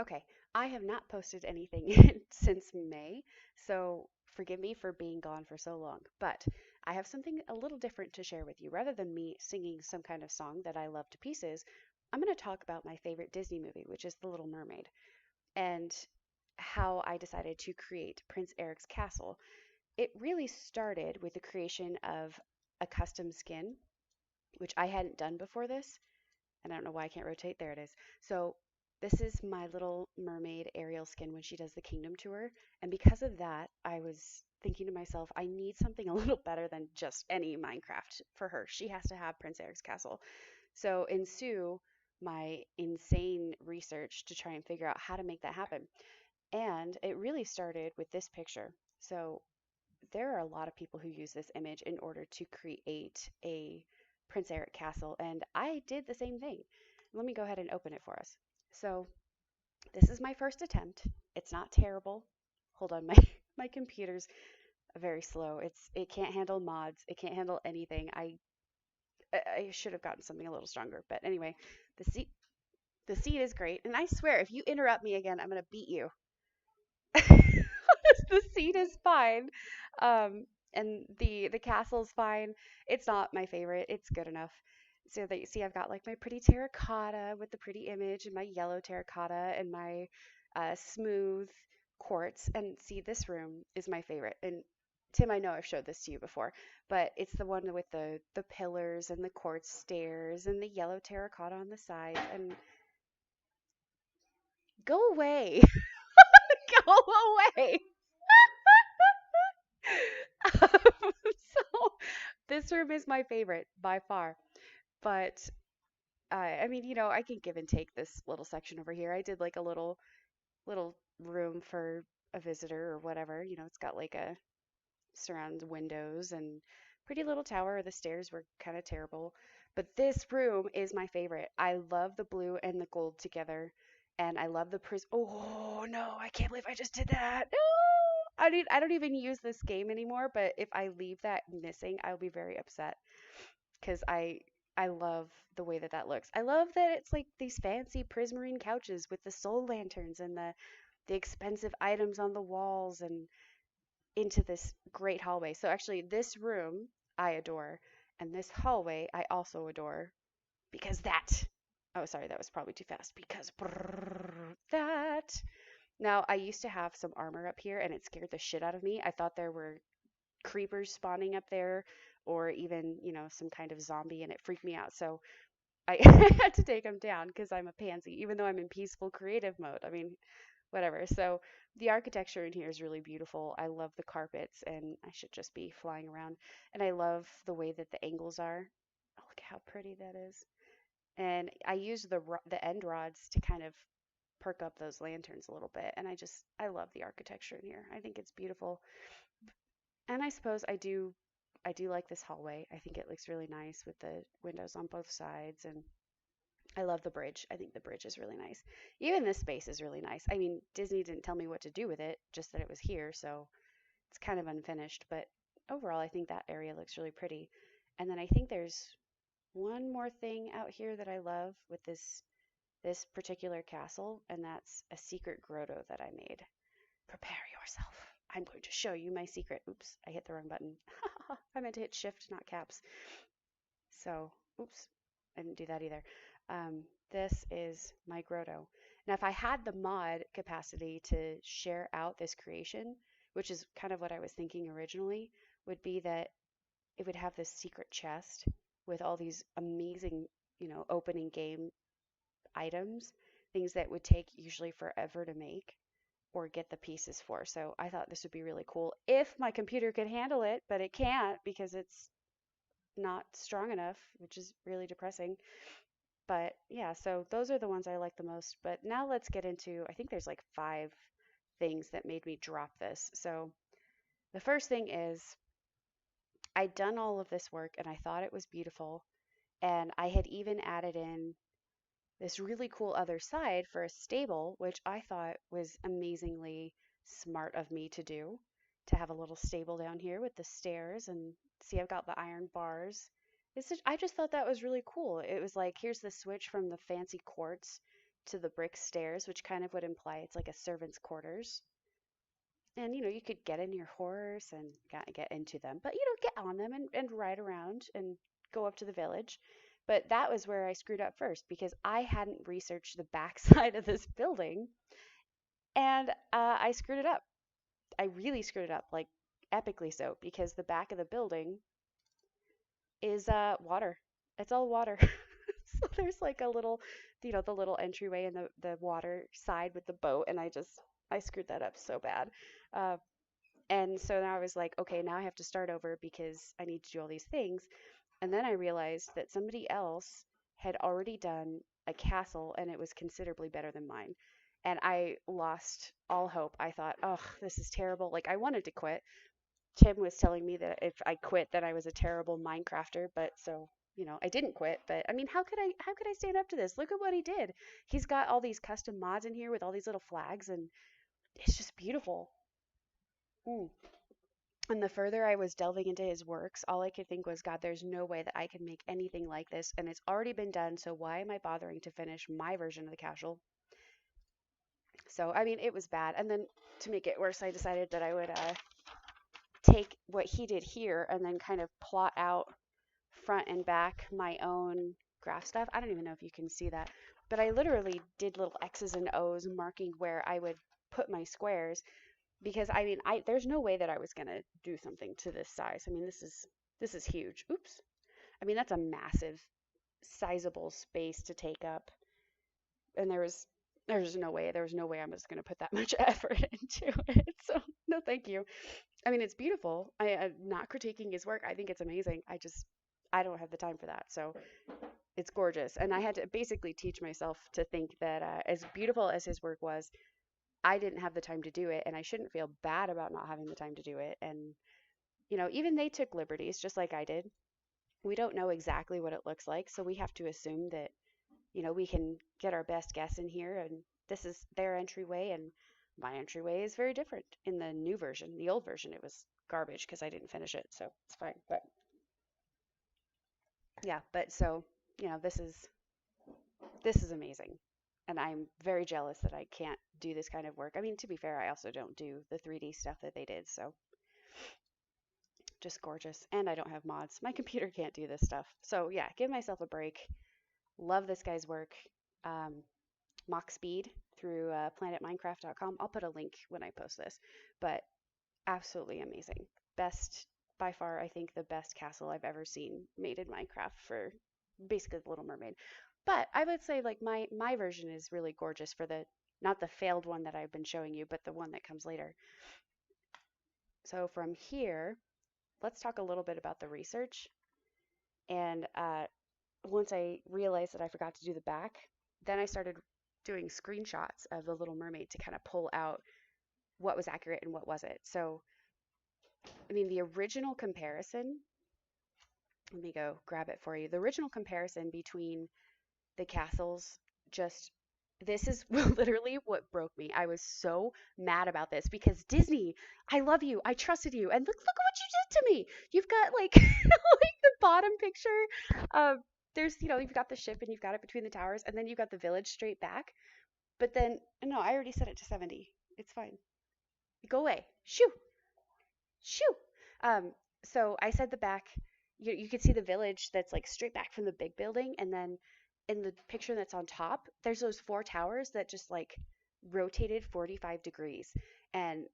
Okay, I have not posted anything since May, so forgive me for being gone for so long. But I have something a little different to share with you. Rather than me singing some kind of song that I love to pieces, I'm going to talk about my favorite Disney movie, which is The Little Mermaid, and how I decided to create Prince Eric's castle. It really started with the creation of a custom skin, which I hadn't done before this, and I don't know why I can't rotate. There it is. So this is my little mermaid Ariel skin when she does the kingdom tour. And because of that, I was thinking to myself, I need something a little better than just any Minecraft for her. She has to have Prince Eric's castle. So ensue my insane research to try and figure out how to make that happen. And it really started with this picture. So there are a lot of people who use this image in order to create a Prince Eric castle, and I did the same thing. Let me go ahead and open it for us. So this is my first attempt. It's not terrible. Hold on, my my computer's very slow. It can't handle mods. It can't handle anything. I should have gotten something a little stronger, but anyway, the seat the seat is great, and I swear if you interrupt me again, I'm gonna beat you. The seat is fine. And the castle's fine. It's not my favorite. It's good enough. So that you see, I've got like my pretty terracotta with the pretty image, and my yellow terracotta, and my smooth quartz. And see, this room is my favorite. And Tim, I know I've showed this to you before, but it's the one with the pillars and the quartz stairs and the yellow terracotta on the side. And go away, go away. So this room is my favorite by far. But I mean, I can give and take this little section over here. I did like a little room for a visitor or whatever. It's got like a surround windows and pretty little tower. The stairs were kind of terrible, but this room is my favorite. I love the blue and the gold together, and I love the pris. Oh no, I can't believe I just did that. No! I don't even use this game anymore, but if I leave that missing, I'll be very upset because I love the way that that looks. I love that it's like these fancy prismarine couches with the soul lanterns and the expensive items on the walls and into this great hallway. So actually, this room I adore, and this hallway I also adore because that. Oh, sorry, that was probably too fast. Because that. Now, I used to have some armor up here, and it scared the shit out of me. I thought there were creepers spawning up there, or even, some kind of zombie, and it freaked me out. So I had to take them down because I'm a pansy, even though I'm in peaceful creative mode. I mean, whatever. So the architecture in here is really beautiful. I love the carpets, and I should just be flying around. And I love the way that the angles are. Oh, look how pretty that is. And I use the end rods to kind of perk up those lanterns a little bit. And I love the architecture in here. I think it's beautiful. And I suppose I do like this hallway. I think it looks really nice with the windows on both sides, and I love the bridge. I think the bridge is really nice. Even this space is really nice. I mean, Disney didn't tell me what to do with it, just that it was here, so it's kind of unfinished, but overall I think that area looks really pretty. And then I think there's one more thing out here that I love with this particular castle, and that's a secret grotto that I made. Prepare yourself. I'm going to show you my secret. Oops, I hit the wrong button. I meant to hit shift, not caps. So, oops, I didn't do that either. This is my grotto. Now, if I had the mod capacity to share out this creation, which is kind of what I was thinking originally, would be that it would have this secret chest with all these amazing, opening game items, things that would take usually forever to make or get the pieces for. So I thought this would be really cool if my computer could handle it, but it can't because it's not strong enough, which is really depressing. But yeah, so those are the ones I like the most. But now let's get into, I think there's like 5 things that made me drop this. So the first thing is I'd done all of this work and I thought it was beautiful. And I had even added in this really cool other side for a stable, which I thought was amazingly smart of me to do, to have a little stable down here with the stairs. And see, I've got the iron bars. I just thought that was really cool. It was like, here's the switch from the fancy quartz to the brick stairs, which kind of would imply it's like a servant's quarters. And you could get in your horse and get into them, but get on them and ride around and go up to the village. But that was where I screwed up first because I hadn't researched the backside of this building, and I screwed it up. I really screwed it up, like epically so, because the back of the building is water. It's all water. So there's like a little, the little entryway in the water side with the boat, and I screwed that up so bad. Uh, and so now I was like, okay, now I have to start over because I need to do all these things. And then I realized that somebody else had already done a castle and it was considerably better than mine. And I lost all hope. I thought, oh, this is terrible. Like, I wanted to quit. Tim was telling me that if I quit, then I was a terrible Minecrafter. But so, I didn't quit. But I mean, how could I stand up to this? Look at what he did. He's got all these custom mods in here with all these little flags, and it's just beautiful. Mm. And the further I was delving into his works, all I could think was, God, there's no way that I can make anything like this. And it's already been done. So why am I bothering to finish my version of the castle? So, I mean, it was bad. And then to make it worse, I decided that I would take what he did here and then kind of plot out front and back my own graph stuff. I don't even know if you can see that, but I literally did little X's and O's marking where I would put my squares because I mean, there's no way that I was gonna do something to this size. I mean, this is huge. Oops. I mean, that's a massive, sizable space to take up, and there was no way I was gonna put that much effort into it. So no, thank you. I mean, it's beautiful. I'm not critiquing his work. I think it's amazing. I don't have the time for that. So it's gorgeous. And I had to basically teach myself to think that as beautiful as his work was, I didn't have the time to do it. And I shouldn't feel bad about not having the time to do it. And, even they took liberties just like I did. We don't know exactly what it looks like. So we have to assume that, we can get our best guess in here. And this is their entryway. And my entryway is very different in the new version. The old version, it was garbage because I didn't finish it. So it's fine. But yeah, but so, this is amazing. And I'm very jealous that I can't do this kind of work. I mean, to be fair, I also don't do the 3D stuff that they did, so just gorgeous. And I don't have mods. My computer can't do this stuff. So yeah, give myself a break. Love this guy's work. Um, Mock Speed through planetminecraft.com. I'll put a link when I post this, but absolutely amazing. Best, by far, I think the best castle I've ever seen made in Minecraft for basically the Little Mermaid. But I would say like my version is really gorgeous for the not the failed one that I've been showing you, but the one that comes later. So from here, let's talk a little bit about the research. And once I realized that I forgot to do the back, then I started doing screenshots of the Little Mermaid to kind of pull out what was accurate and what wasn't. So, I mean, the original comparison, let me go grab it for you. The original comparison between the castles, just this is literally what broke me. I was so mad about this because Disney, I love you. I trusted you. And look what you did to me. You've got like like the bottom picture. There's, you've got the ship and you've got it between the towers and then you've got the village straight back. But then no, I already set it to 70. It's fine. Go away. Shoo. Shoo. Um, so I said the back, you could see the village that's like straight back from the big building, and then in the picture that's on top, there's those four towers that just like rotated 45 degrees, and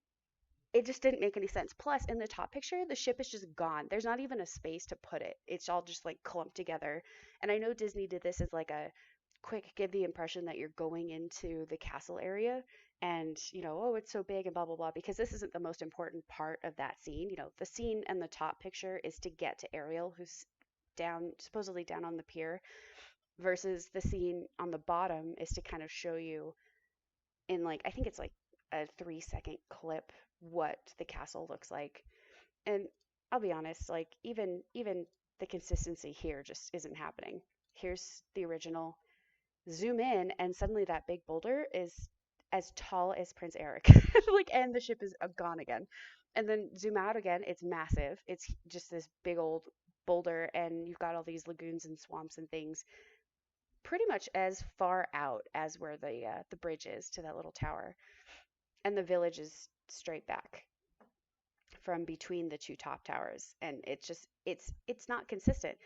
it just didn't make any sense. Plus, in the top picture, the ship is just gone. There's not even a space to put it. It's all just like clumped together. And I know Disney did this as like a quick give the impression that you're going into the castle area and oh, it's so big and blah blah blah, because this isn't the most important part of that scene. The scene and the top picture is to get to Ariel, who's supposedly down on the pier, versus the scene on the bottom is to kind of show you in like, I think it's like a 3-second clip, what the castle looks like. And I'll be honest, like even the consistency here just isn't happening. Here's the original. Zoom in and suddenly that big boulder is as tall as Prince Eric. Like, and the ship is gone again. And then zoom out again, it's massive. It's just this big old boulder, and you've got all these lagoons and swamps and things. pretty much as far out as where the bridge is to that little tower, and the village is straight back from between the two top towers, and it's not consistent.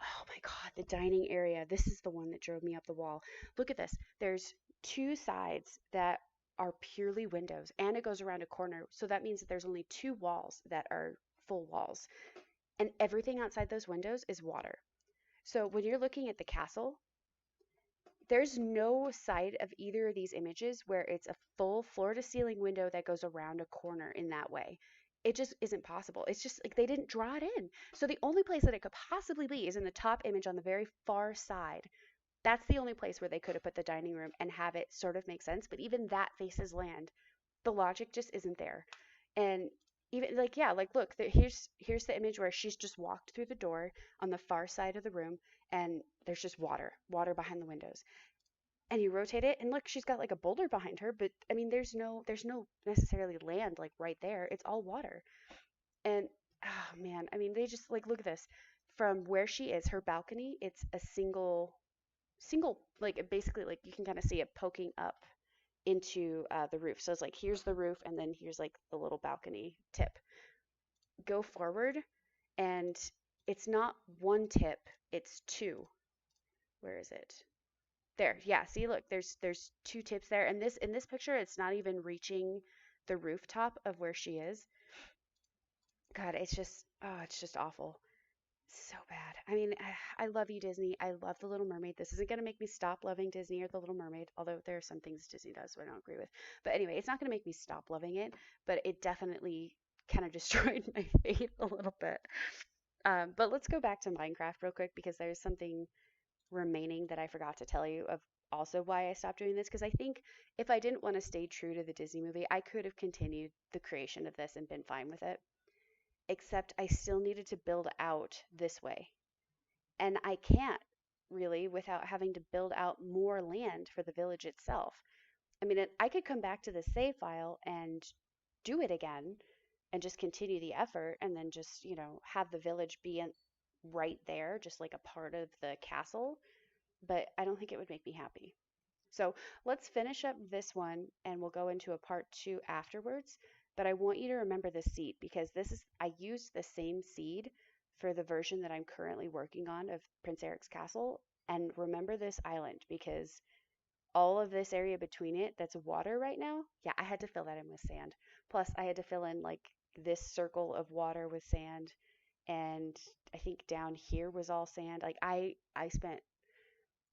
Oh my God, the dining area. This is the one that drove me up the wall. Look at this. There's two sides that are purely windows, and it goes around a corner. So that means that there's only two walls that are full walls, and everything outside those windows is water. So when you're looking at the castle, there's no side of either of these images where it's a full floor to ceiling window that goes around a corner in that way. It just isn't possible. It's just like they didn't draw it in. So the only place that it could possibly be is in the top image on the very far side. That's the only place where they could have put the dining room and have it sort of make sense. But even that faces land. The logic just isn't there. And even like, yeah, like look, here's the image where she's just walked through the door on the far side of the room, and there's just water behind the windows, and you rotate it, and look, she's got like a boulder behind her, but I mean there's no necessarily land like right there. It's all water. And oh man, I mean they just like, look at this. From where she is, her balcony, it's a single, like basically like you can kind of see it poking up into the roof. So it's like here's the roof, and then here's like the little balcony tip. Go forward, and it's not one tip, it's two. Where is it? There, yeah, see, look, there's two tips there. And this in this picture, it's not even reaching the rooftop of where she is. God, it's just awful. So bad. I mean, I love you, Disney. I love The Little Mermaid. This isn't going to make me stop loving Disney or The Little Mermaid, although there are some things Disney does I don't agree with. But anyway, it's not going to make me stop loving it, but it definitely kind of destroyed my faith a little bit. But let's go back to Minecraft real quick because there's something remaining that I forgot to tell you of also why I stopped doing this. Because I think if I didn't want to stay true to the Disney movie, I could have continued the creation of this and been fine with it. Except I still needed to build out this way. And I can't really without having to build out more land for the village itself. I mean, I could come back to the save file and do it again and just continue the effort and then just, have the village be right there, just like a part of the castle. But I don't think it would make me happy. So let's finish up this one and we'll go into a part two afterwards. But I want you to remember this seed because I used the same seed for the version that I'm currently working on of Prince Eric's castle. And remember this island because all of this area between it that's water right now, yeah, I had to fill that in with sand. Plus, I had to fill in like this circle of water with sand. And I think down here was all sand. Like I spent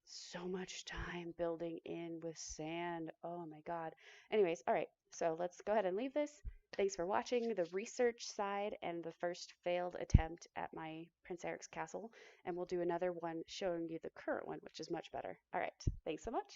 so much time building in with sand. Oh my God. Anyways, all right. So let's go ahead and leave this. Thanks for watching the research side and the first failed attempt at my Prince Eric's castle. And we'll do another one showing you the current one, which is much better. All right. Thanks so much.